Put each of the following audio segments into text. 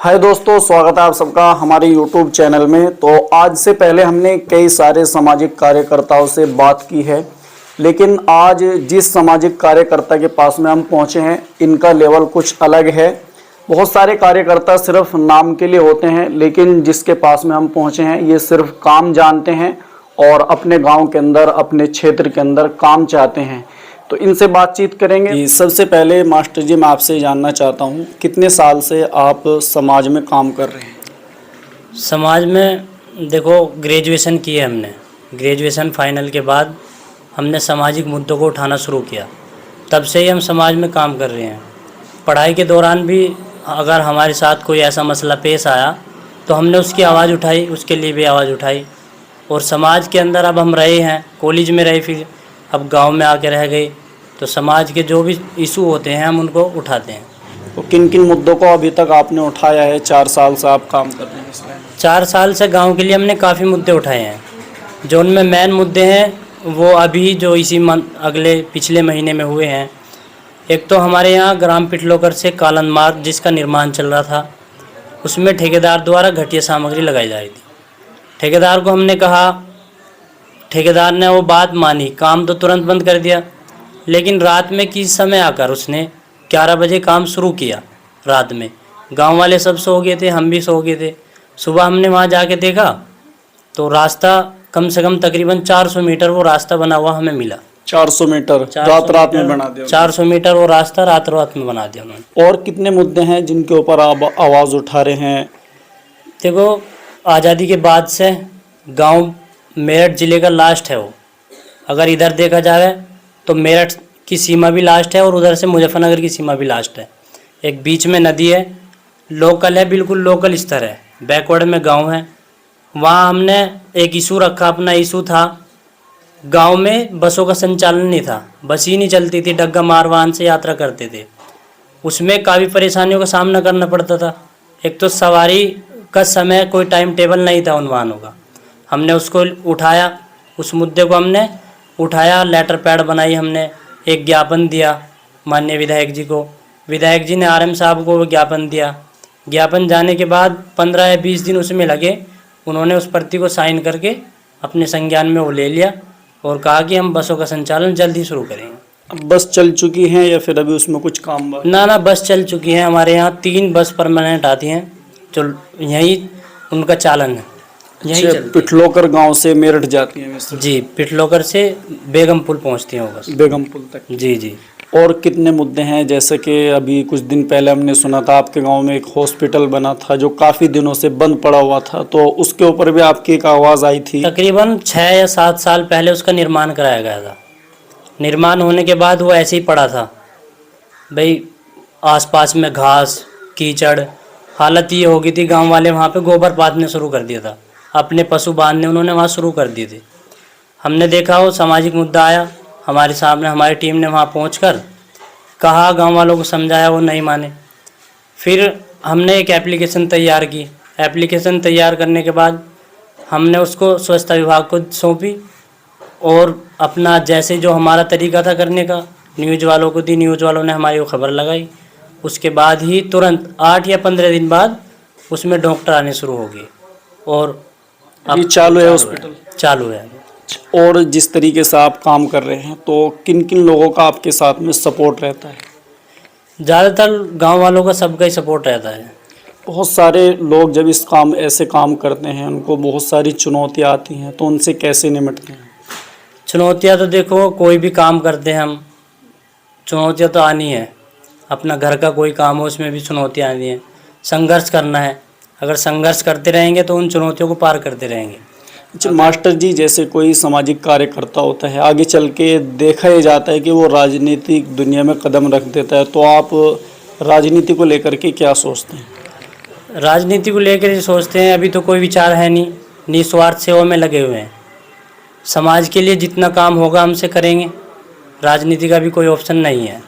हाय दोस्तों, स्वागत है आप सबका हमारे YouTube चैनल में। तो आज से पहले हमने कई सारे सामाजिक कार्यकर्ताओं से बात की है, लेकिन आज जिस सामाजिक कार्यकर्ता के पास में हम पहुंचे हैं, इनका लेवल कुछ अलग है। बहुत सारे कार्यकर्ता सिर्फ नाम के लिए होते हैं, लेकिन जिसके पास में हम पहुंचे हैं ये सिर्फ काम जानते हैं और अपने गाँव के अंदर, अपने क्षेत्र के अंदर काम चाहते हैं। तो इनसे बातचीत करेंगे। सबसे पहले मास्टर जी, मैं आपसे जानना चाहता हूँ, कितने साल से आप समाज में काम कर रहे हैं? समाज में देखो, ग्रेजुएशन की है हमने। ग्रेजुएशन फाइनल के बाद हमने सामाजिक मुद्दों को उठाना शुरू किया। तब से ही हम समाज में काम कर रहे हैं। पढ़ाई के दौरान भी अगर हमारे साथ कोई ऐसा मसला पेश आया तो हमने उसकी आवाज़ उठाई, उसके लिए भी आवाज़ उठाई। और समाज के अंदर अब हम रहे हैं, कॉलेज में रहे, फिर अब गांव में आके रह गए, तो समाज के जो भी इशू होते हैं हम उनको उठाते हैं। तो किन किन मुद्दों को अभी तक आपने उठाया है? 4 साल से आप काम कर रहे हैं इसमें। 4 साल से गांव के लिए हमने काफ़ी मुद्दे उठाए हैं। जो उनमें मेन मुद्दे हैं वो अभी जो पिछले महीने में हुए हैं। एक तो हमारे यहाँ ग्राम पिटलोकर से कालन मार्ग जिसका निर्माण चल रहा था, उसमें ठेकेदार द्वारा घटिया सामग्री लगाई जा रही थी। ठेकेदार को हमने कहा, ठेकेदार ने वो बात मानी, काम तो तुरंत बंद कर दिया। लेकिन रात में किस समय आकर उसने 11 बजे काम शुरू किया। रात में गांव वाले सब सो गए थे, हम भी सो गए थे। सुबह हमने वहां जाके देखा तो रास्ता कम से कम तकरीबन 400 मीटर वो रास्ता बना हुआ हमें मिला। 400 मीटर रात में बना दिया। 400 मीटर वो रास्ता रात में बना दिया उन्होंने। और कितने मुद्दे हैं जिनके ऊपर आप आवाज़ उठा रहे हैं? देखो, आज़ादी के बाद से गांव मेरठ ज़िले का लास्ट है वो। अगर इधर देखा जाए तो मेरठ की सीमा भी लास्ट है और उधर से मुजफ्फरनगर की सीमा भी लास्ट है। एक बीच में नदी है, लोकल है, बिल्कुल लोकल स्तर है, बैकवर्ड में गांव है। वहाँ हमने एक इशू रखा। अपना इशू था, गांव में बसों का संचालन नहीं था, बस ही नहीं चलती थी, डग्गा मार वाहन से यात्रा करते थे। उसमें काफ़ी परेशानियों का सामना करना पड़ता था। एक तो सवारी का समय, कोई टाइम टेबल नहीं था उन वाहनों का। हमने उसको उठाया, उस मुद्दे को हमने उठाया, लेटर पैड बनाई, हमने एक ज्ञापन दिया माननीय विधायक जी को। विधायक जी ने आरएम साहब को ज्ञापन दिया। ज्ञापन जाने के बाद 15 या 20 दिन उसमें लगे। उन्होंने उस प्रति को साइन करके अपने संज्ञान में वो ले लिया और कहा कि हम बसों का संचालन जल्द ही शुरू करेंगे। अब बस चल चुकी हैं या फिर अभी उसमें कुछ काम बाकी? ना, बस चल चुकी है। हमारे यहाँ 3 बस परमानेंट आती हैं जो यहीं उनका चालन है। यही पिटलोकर गांव से मेरठ जाती है? जी, पिटलोकर से बेगमपुल पहुंचती है वो बस। बेगमपुल तक? जी। और कितने मुद्दे हैं? जैसे कि अभी कुछ दिन पहले हमने सुना था आपके गांव में एक हॉस्पिटल बना था जो काफ़ी दिनों से बंद पड़ा हुआ था, तो उसके ऊपर भी आपकी एक आवाज़ आई थी। तकरीबन 6 या 7 साल पहले उसका निर्माण कराया गया था। निर्माण होने के बाद वो ऐसे ही पड़ा था भाई, आसपास में घास कीचड़। हालत ये हो गई थी, गाँव वाले वहाँ पर गोबर पाथने शुरू कर दिया था, अपने पशु बांधने उन्होंने वहाँ शुरू कर दिए थे। हमने देखा वो सामाजिक मुद्दा आया हमारे सामने। हमारी टीम ने वहाँ पहुंचकर कहा, गांव वालों को समझाया, वो नहीं माने। फिर हमने एक एप्लीकेशन तैयार की। एप्लीकेशन तैयार करने के बाद हमने उसको स्वच्छता विभाग को सौंपी और अपना जैसे जो हमारा तरीका था करने का न्यूज़ वालों को दी। न्यूज़ वालों ने हमारी वो खबर लगाई। उसके बाद ही तुरंत 8 या 15 दिन बाद उसमें डॉक्टर आने शुरू हो गए और अभी चालू है हॉस्पिटल? चालू है। और जिस तरीके से आप काम कर रहे हैं, तो किन किन लोगों का आपके साथ में सपोर्ट रहता है? ज़्यादातर गांव वालों का सबका ही सपोर्ट रहता है। बहुत सारे लोग जब ऐसे काम करते हैं, उनको बहुत सारी चुनौतियां आती हैं, तो उनसे कैसे निपटते हैं? चुनौतियां तो देखो, कोई भी काम करते हैं हम, चुनौतियां तो आनी है। अपना घर का कोई काम हो उसमें भी चुनौतियाँ आनी हैं। संघर्ष करना है। अगर संघर्ष करते रहेंगे तो उन चुनौतियों को पार करते रहेंगे। अच्छा मास्टर जी, जैसे कोई सामाजिक कार्यकर्ता होता है, आगे चल के देखा ही जाता है कि वो राजनीतिक दुनिया में कदम रख देता है, तो आप राजनीति को लेकर के क्या सोचते हैं? राजनीति को लेकर सोचते हैं, अभी तो कोई विचार है नहीं, निस्वार्थ सेवा में लगे हुए हैं। समाज के लिए जितना काम होगा हमसे करेंगे, राजनीति का भी कोई ऑप्शन नहीं है।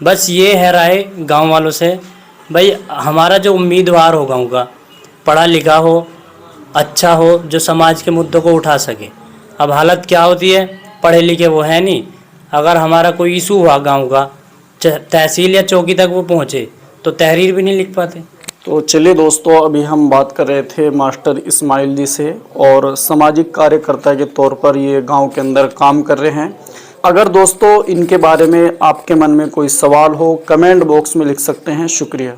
बस ये है राय गांव वालों से, भाई हमारा जो उम्मीदवार हो गांव का, पढ़ा लिखा हो, अच्छा हो, जो समाज के मुद्दों को उठा सके। अब हालत क्या होती है, पढ़े लिखे वो है नहीं। अगर हमारा कोई इशू हुआ गांव का, तहसील या चौकी तक वो पहुँचे तो तहरीर भी नहीं लिख पाते। तो चलिए दोस्तों, अभी हम बात कर रहे थे मास्टर इस्माइल जी से और सामाजिक कार्यकर्ता के तौर पर ये गांव के अंदर काम कर रहे हैं। अगर दोस्तों इनके बारे में आपके मन में कोई सवाल हो, कमेंट बॉक्स में लिख सकते हैं। शुक्रिया।